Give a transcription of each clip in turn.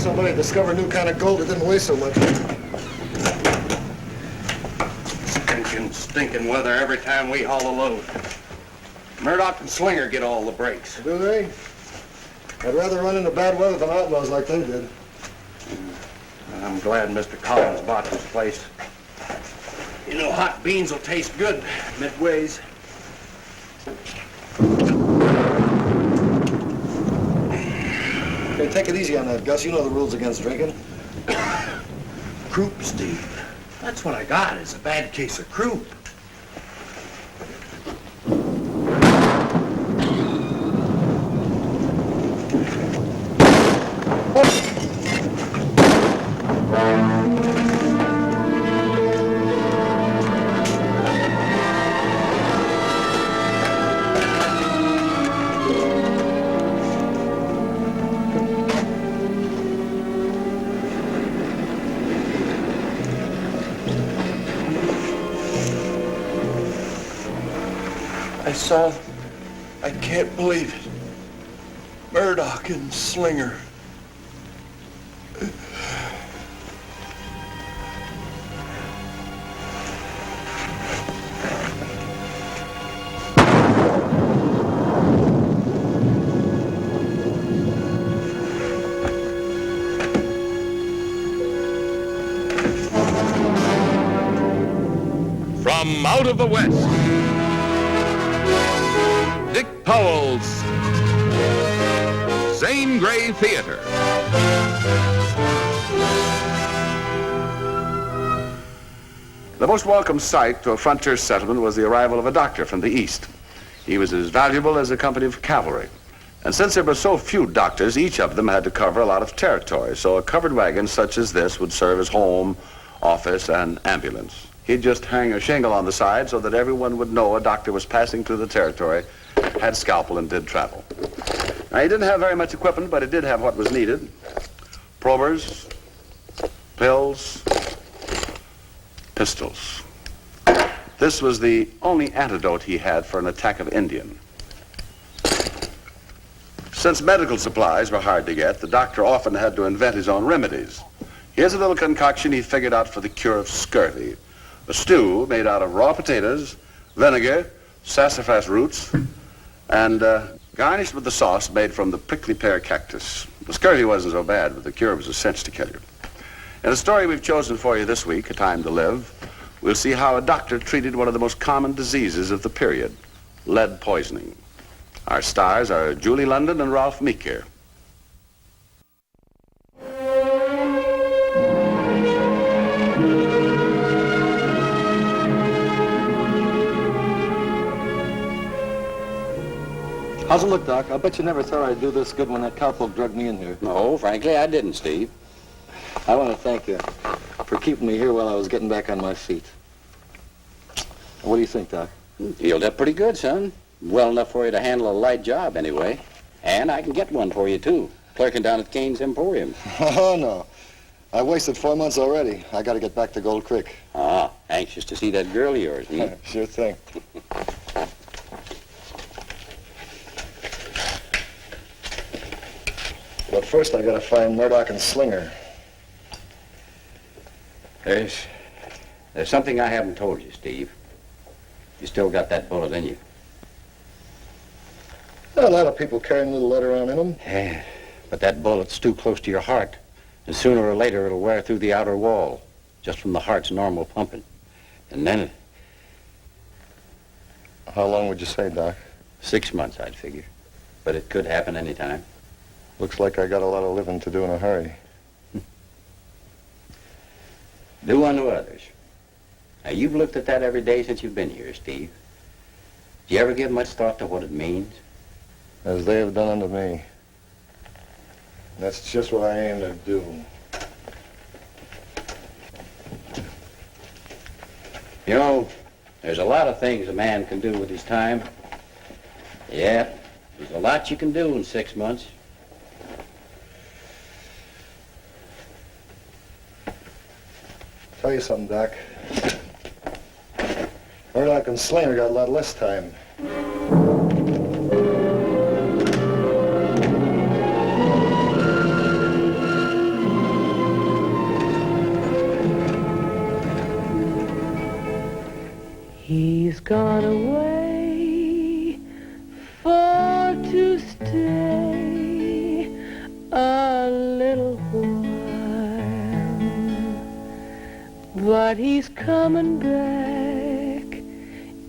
somebody discovered a new kind of gold that didn't weigh so much. Stinking weather every time we haul a load. Murdoch and Slinger get all the breaks. Do they? I'd rather run into bad weather than outlaws like they did. I'm glad Mr. Collins bought this place. You know, hot beans will taste good midways. Okay, take it easy on that, Gus. You know the rules against drinking. Croup, Steve. That's what I got, is a bad case of croup. I can't believe it. Murdoch and Slinger. From out of the West, Powell's Zane Grey Theater. The most welcome sight to a frontier settlement was the arrival of a doctor from the east. He was as valuable as a company of cavalry. And since there were so few doctors, each of them had to cover a lot of territory. So a covered wagon such as this would serve as home, office, and ambulance. He'd just hang a shingle on the side so that everyone would know a doctor was passing through the territory, had scalpel, and did travel. Now, he didn't have very much equipment, but he did have what was needed. Probers, pills, pistols. This was the only antidote he had for an attack of Indian. Since medical supplies were hard to get, the doctor often had to invent his own remedies. Here's a little concoction he figured out for the cure of scurvy. A stew made out of raw potatoes, vinegar, sassafras roots, and garnished with the sauce made from the prickly pear cactus. The scurvy wasn't so bad, but the cure was a cinch to kill you. In the story we've chosen for you this week, A Time to Live, we'll see how a doctor treated one of the most common diseases of the period, lead poisoning. Our stars are Julie London and Ralph Meeker. How's it look, Doc? I bet you never thought I'd do this good when that cowpoke drugged me in here. No, frankly, I didn't, Steve. I want to thank you for keeping me here while I was getting back on my feet. What do you think, Doc? Healed up pretty good, son. Well enough for you to handle a light job, anyway. And I can get one for you, too. Clerking down at Kane's Emporium. Oh, no. I wasted 4 months already. I got to get back to Gold Creek. Ah, anxious to see that girl of yours, hmm? Sure thing. But first, I got to find Murdoch and Slinger. There's something I haven't told you, Steve. You still got that bullet in you. A lot of people carrying a little lead around in them. Yeah, but that bullet's too close to your heart. And sooner or later, it'll wear through the outer wall, just from the heart's normal pumping. And then... How long would you say, Doc? 6 months, I'd figure. But it could happen any time. Looks like I got a lot of living to do in a hurry. Do unto others. Now, you've looked at that every day since you've been here, Steve. Do you ever give much thought to what it means? As they have done unto me. That's just what I aim to do. You know, there's a lot of things a man can do with his time. Yeah, there's a lot you can do in 6 months. Tell you something, Doc. Murdoch and Slinger got a lot less time. gone away for to stay a little while, but he's coming back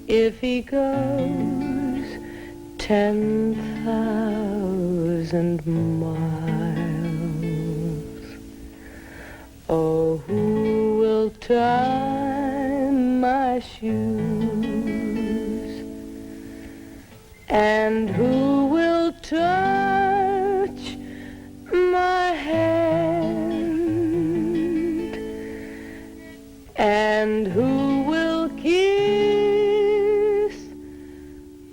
if he goes 10,000 miles. Oh, who will tie my shoes, and who will touch my hand, and who will kiss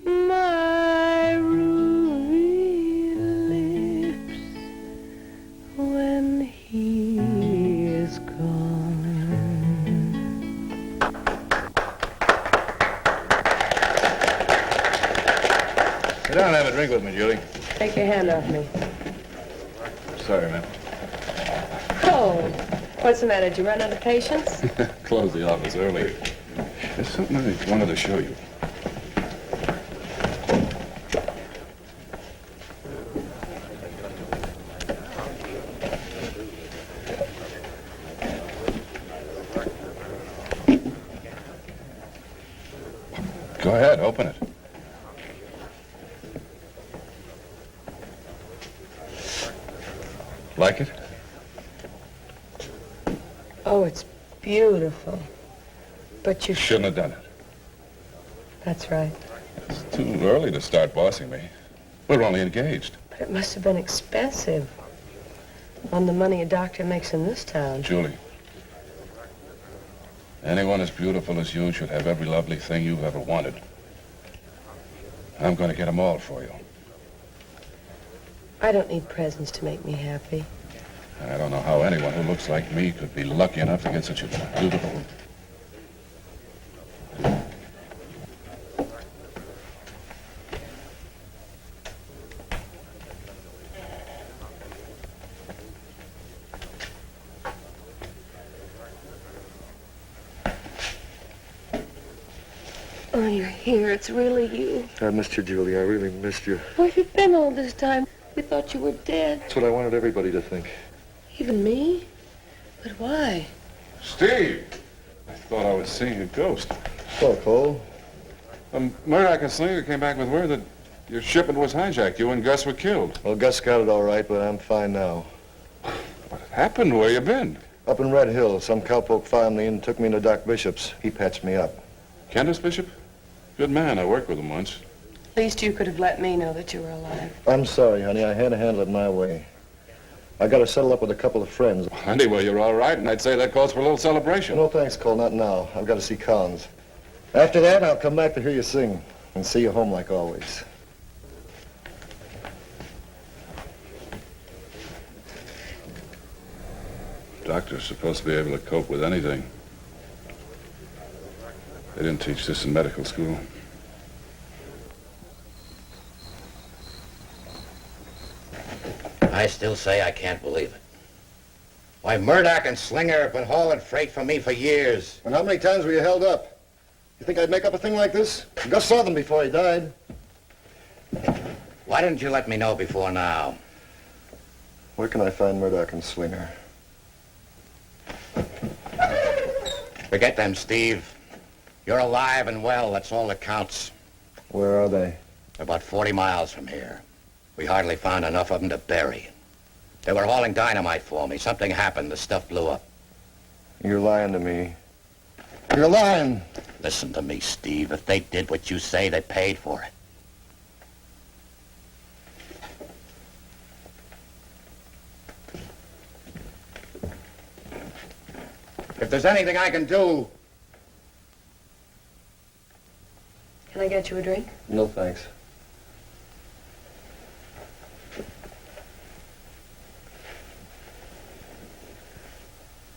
my ruby lips when he is gone? Sit down and have a drink with me, Julie. Take your hand off me. Sorry, man. Oh, what's the matter? Did you run out of patience? Closed the office early. There's something I wanted to show you. Go ahead, open it. Like it? Oh, it's beautiful. But you Shouldn't have done it. That's right. It's too early to start bossing me. We're only engaged. But it must have been expensive on the money a doctor makes in this town. Julie, anyone as beautiful as you should have every lovely thing you've ever wanted. I'm going to get them all for you. I don't need presents to make me happy. I don't know how anyone who looks like me could be lucky enough to get such a beautiful... Oh, you're here. It's really you. I missed you, Julie. I really missed you. Where have you been all this time? We thought you were dead. That's what I wanted everybody to think. Even me? But why? Steve! I thought I was seeing a ghost. Well, Cole. Murdoch and Slinger came back with word that your shipment was hijacked. You and Gus were killed. Well, Gus got it all right, but I'm fine now. What happened? Where you been? Up in Red Hill, some cowpoke found me and took me to Doc Bishop's. He patched me up. Candace Bishop? Good man. I worked with him once. At least you could have let me know that you were alive. I'm sorry, honey. I had to handle it my way. I got to settle up with a couple of friends. Anyway, you're all right, and I'd say that calls for a little celebration. No, thanks, Cole. Not now. I've got to see Collins. After that, I'll come back to hear you sing and see you home like always. Doctor's supposed to be able to cope with anything. They didn't teach this in medical school. I still say I can't believe it. Why, Murdoch and Slinger have been hauling freight for me for years. And how many times were you held up? You think I'd make up a thing like this? Gus saw them before he died. Why didn't you let me know before now? Where can I find Murdoch and Slinger? Forget them, Steve. You're alive and well, that's all that counts. Where are they? About 40 miles from here. We hardly found enough of them to bury. They were hauling dynamite for me. Something happened, the stuff blew up. You're lying to me. You're lying. Listen to me, Steve. If they did what you say, they paid for it. If there's anything I can do... Can I get you a drink? No, thanks.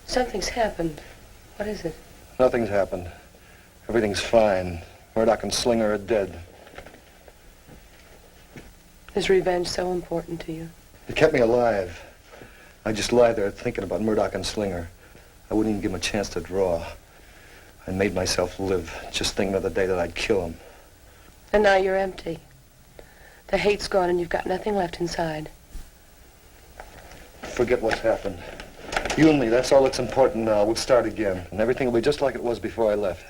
Something's happened. What is it? Nothing's happened. Everything's fine. Murdoch and Slinger are dead. Is revenge so important to you? It kept me alive. I just lie there thinking about Murdoch and Slinger. I wouldn't even give them a chance to draw. I made myself live, just thinking of the day that I'd kill him. And now you're empty. The hate's gone and you've got nothing left inside. Forget what's happened. You and me, that's all that's important now. We'll start again. And everything will be just like it was before I left.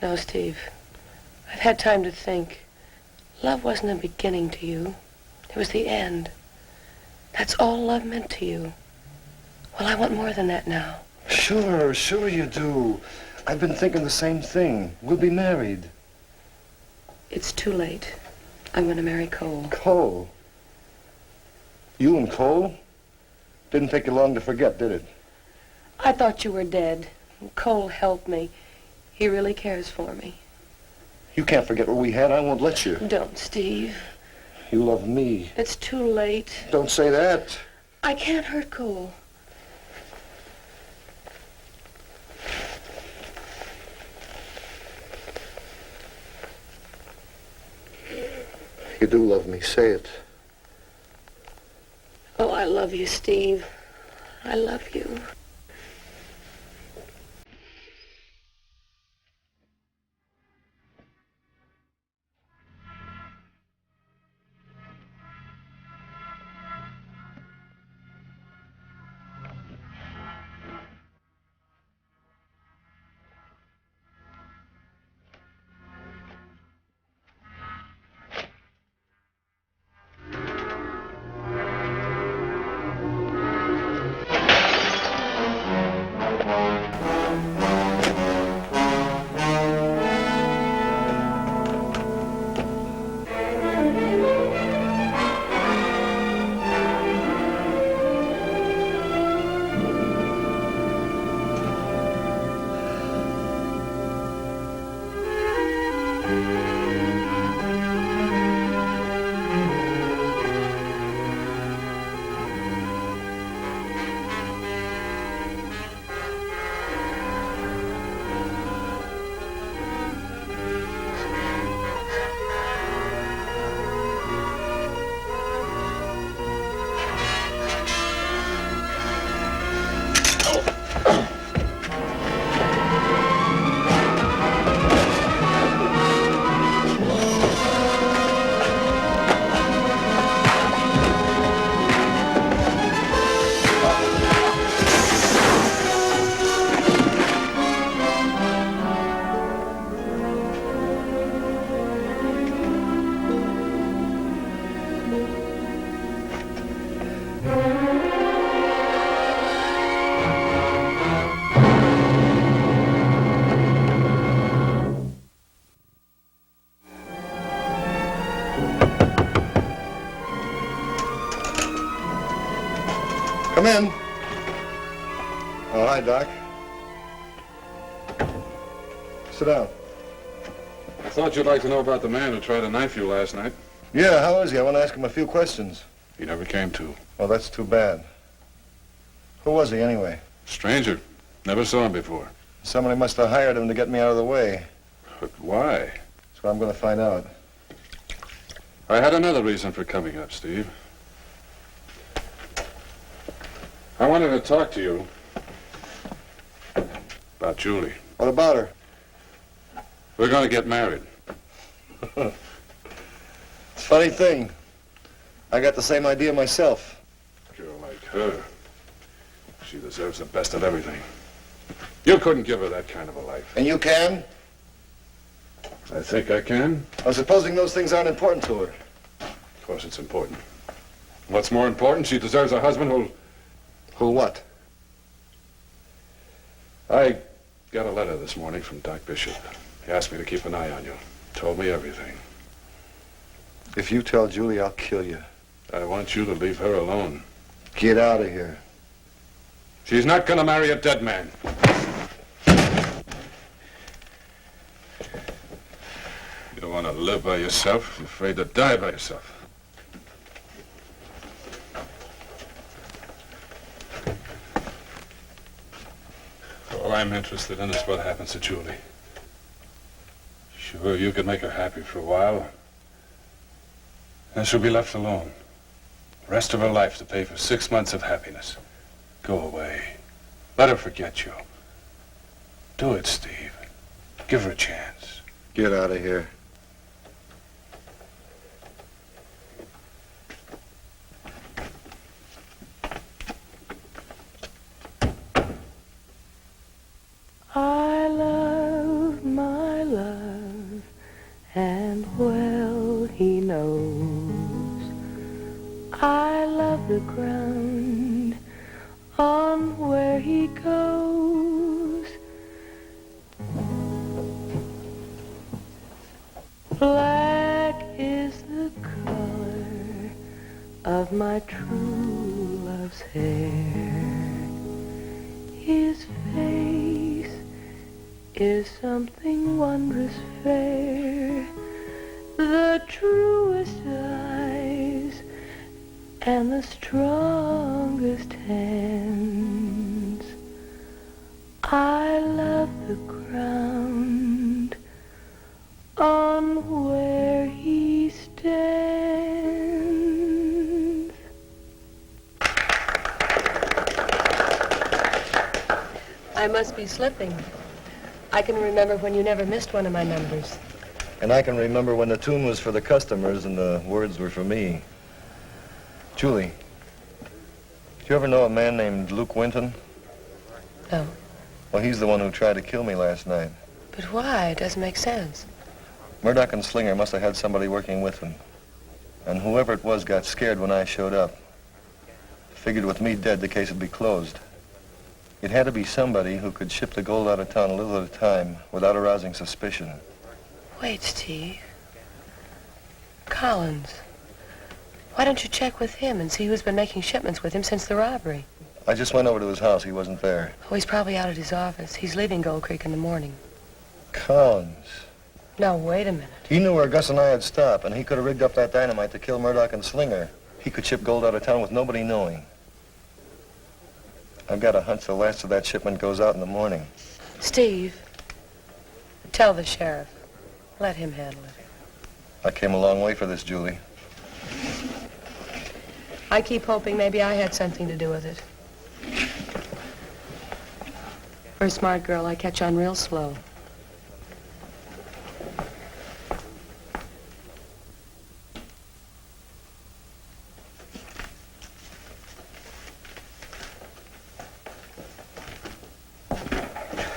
No, Steve. I've had time to think. Love wasn't a beginning to you. It was the end. That's all love meant to you. Well, I want more than that now. Sure you do. I've been thinking the same thing. We'll be married. It's too late. I'm going to marry Cole. Cole? You and Cole? Didn't take you long to forget, did it? I thought you were dead. Cole helped me. He really cares for me. You can't forget what we had. I won't let you. Don't, Steve. You love me. It's too late. Don't say that. I can't hurt Cole. You do love me. Say it. Oh, I love you, Steve. I love you. Come in. Oh, hi, Doc. Sit down. I thought you'd like to know about the man who tried to knife you last night. Yeah, how is he? I want to ask him a few questions. He never came to. Well, that's too bad. Who was he, anyway? Stranger. Never saw him before. Somebody must have hired him to get me out of the way. But why? That's what I'm going to find out. I had another reason for coming up, Steve. I wanted to talk to you about Julie. What about her? We're going to get married. It's a funny thing. I got the same idea myself. A girl like her, she deserves the best of everything. You couldn't give her that kind of a life. And you can? I think I can. Well, supposing those things aren't important to her. Of course it's important. What's more important, she deserves a husband who'll... Who what? I got a letter this morning from Doc Bishop. He asked me to keep an eye on you. Told me everything. If you tell Julie, I'll kill you. I want you to leave her alone. Get out of here. She's not gonna marry a dead man. You don't want to live by yourself. You're afraid to die by yourself. All I'm interested in is what happens to Julie. Sure, you could make her happy for a while. And she'll be left alone. The rest of her life to pay for 6 months of happiness. Go away. Let her forget you. Do it, Steve. Give her a chance. Get out of here. I love my love, and well he knows. I love the ground on where he goes. Black is the color of my true love's hair. His face is something wondrous fair, the truest eyes and the strongest hands. I love the ground on where he stands. I must be slipping. I can remember when you never missed one of my numbers. And I can remember when the tune was for the customers and the words were for me. Julie, did you ever know a man named Luke Winton? No. Well, he's the one who tried to kill me last night. But why? It doesn't make sense. Murdoch and Slinger must have had somebody working with them. And whoever it was got scared when I showed up. Figured with me dead, the case would be closed. It had to be somebody who could ship the gold out of town a little at a time without arousing suspicion. Wait, Steve. Collins. Why don't you check with him and see who's been making shipments with him since the robbery? I just went over to his house. He wasn't there. Oh, he's probably out at his office. He's leaving Gold Creek in the morning. Collins. No, wait a minute. He knew where Gus and I had stopped, and he could have rigged up that dynamite to kill Murdoch and Slinger. He could ship gold out of town with nobody knowing. I've got a hunch the last of that shipment goes out in the morning. Steve, tell the sheriff. Let him handle it. I came a long way for this, Julie. I keep hoping maybe I had something to do with it. For a smart girl, I catch on real slow.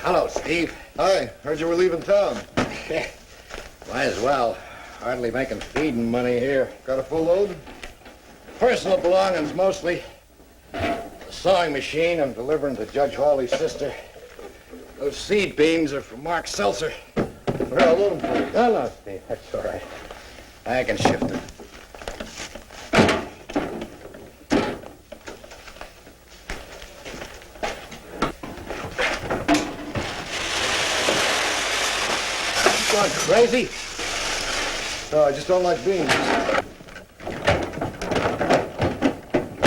Hello, Steve. Hi, heard you were leaving town. Might as well. Hardly making feeding money here. Got a full load? Personal belongings, mostly. The sewing machine I'm delivering to Judge Hawley's sister. Those seed beans are from Mark Seltzer. Well, I'll load them for you. No, Steve, that's all right. I can shift it. You going crazy? No, I just don't like beans.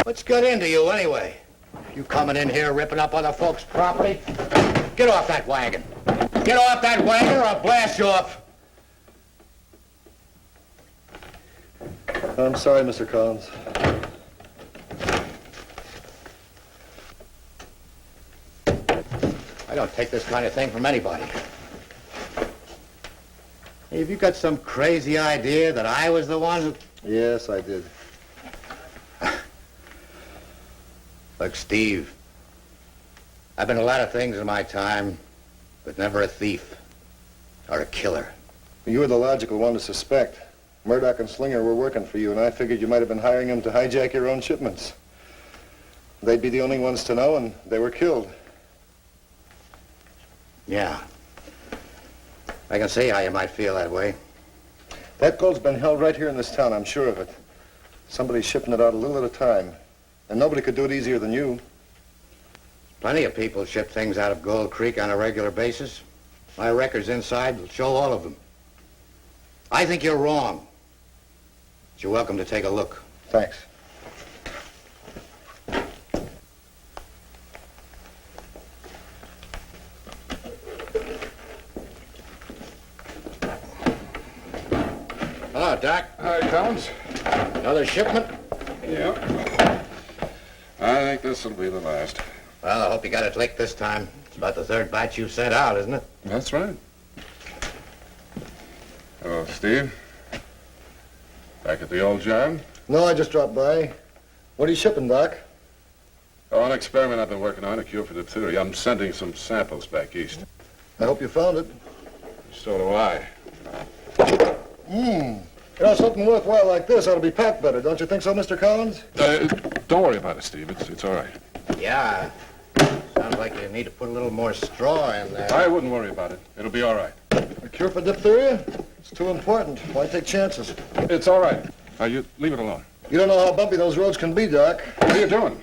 What's got into you, anyway? You coming in here ripping up other folks' property? Get off that wagon. Get off that wagon or I'll blast you up. I'm sorry, Mr. Collins. I don't take this kind of thing from anybody. Hey, have you got some crazy idea that I was the one who... Yes, I did. Look, Steve, I've been a lot of things in my time, but never a thief or a killer. You were the logical one to suspect. Murdoch and Slinger were working for you, and I figured you might have been hiring them to hijack your own shipments. They'd be the only ones to know, and they were killed. Yeah. I can see how you might feel that way. That gold's been held right here in this town, I'm sure of it. Somebody's shipping it out a little at a time, and nobody could do it easier than you. Plenty of people ship things out of Gold Creek on a regular basis. My records inside will show all of them. I think you're wrong. But you're welcome to take a look. Thanks. Hello, Doc. Hi, Collins. Another shipment? Yeah. I think this will be the last. Well, I hope you got it licked this time. It's about the third batch you've sent out, isn't it? That's right. Hello, Steve. Back at the old job? No, I just dropped by. What are you shipping, Doc? Oh, an experiment I've been working on, a cure for diphtheria. I'm sending some samples back east. I hope you found it. So do I. You know, something worthwhile like this ought to be packed better, don't you think so, Mr. Collins? Don't worry about it, Steve. It's all right. Yeah. Sounds like you need to put a little more straw in there. I wouldn't worry about it. It'll be all right. A cure for diphtheria? It's too important. Why take chances? It's all right. You leave it alone. You don't know how bumpy those roads can be, Doc. What are you doing?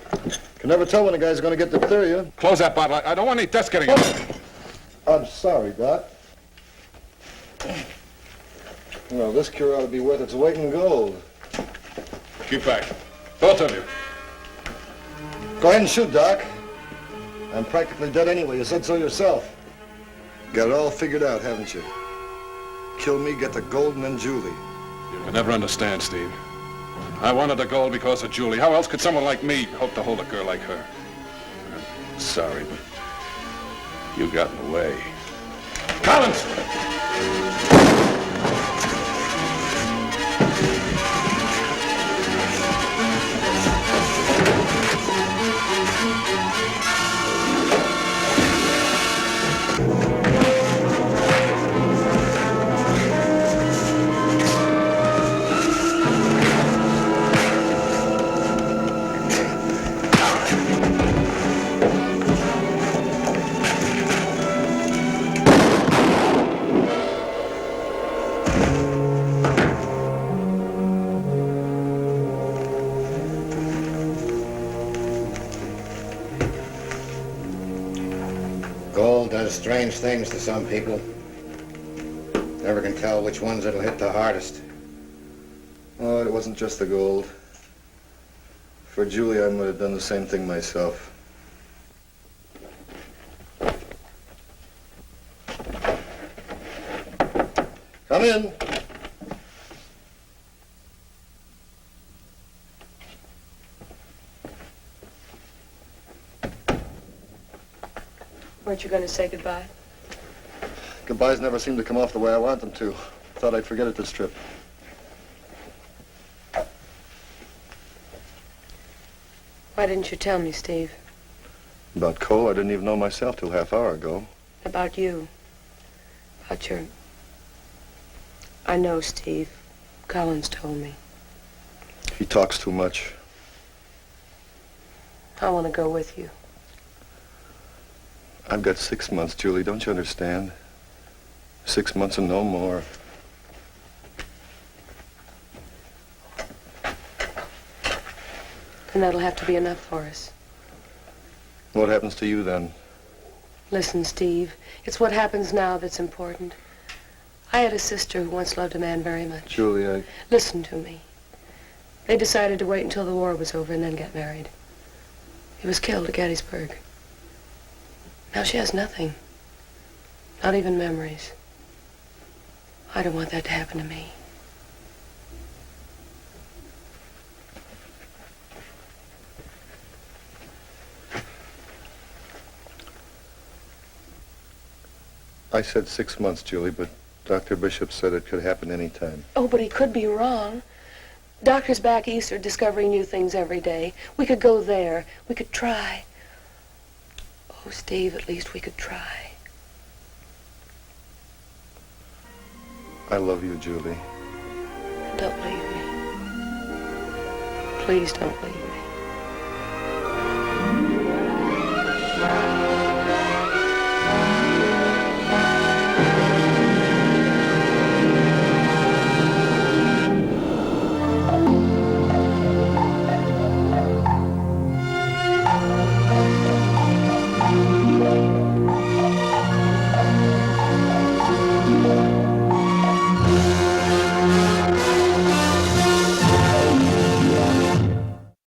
Can never tell when a guy's going to get diphtheria. Close that bottle. I don't want any dust getting in. I'm sorry, Doc. Well, this cure ought to be worth its weight in gold. Keep back. Both of you. Go ahead and shoot, Doc. I'm practically dead anyway. You said so yourself. Got it all figured out, haven't you? Kill me, get the gold, and then Julie. You can never understand, Steve. I wanted the gold because of Julie. How else could someone like me hope to hold a girl like her? I'm sorry, but you got in the way. Collins! Gold does strange things to some people. Never can tell which ones it'll hit the hardest. Oh, it wasn't just the gold. For Julie, I might have done the same thing myself. Come in. Weren't you going to say goodbye? Goodbyes never seem to come off the way I want them to. Thought I'd forget it this trip. Why didn't you tell me, Steve? About Cole, I didn't even know myself till half hour ago. About you. About your... I know, Steve. Collins told me. He talks too much. I want to go with you. I've got 6 months, Julie. Don't you understand? 6 months and no more. And that'll have to be enough for us. What happens to you then? Listen, Steve, it's what happens now that's important. I had a sister who once loved a man very much. Julie, Listen to me. They decided to wait until the war was over and then get married. He was killed at Gettysburg. Now she has nothing. Not even memories. I don't want that to happen to me. I said 6 months, Julie, but Dr. Bishop said it could happen any time. Oh, but he could be wrong. Doctors back east are discovering new things every day. We could go there. We could try. Oh, Steve, at least we could try. I love you, Julie. Don't leave me. Please don't leave me.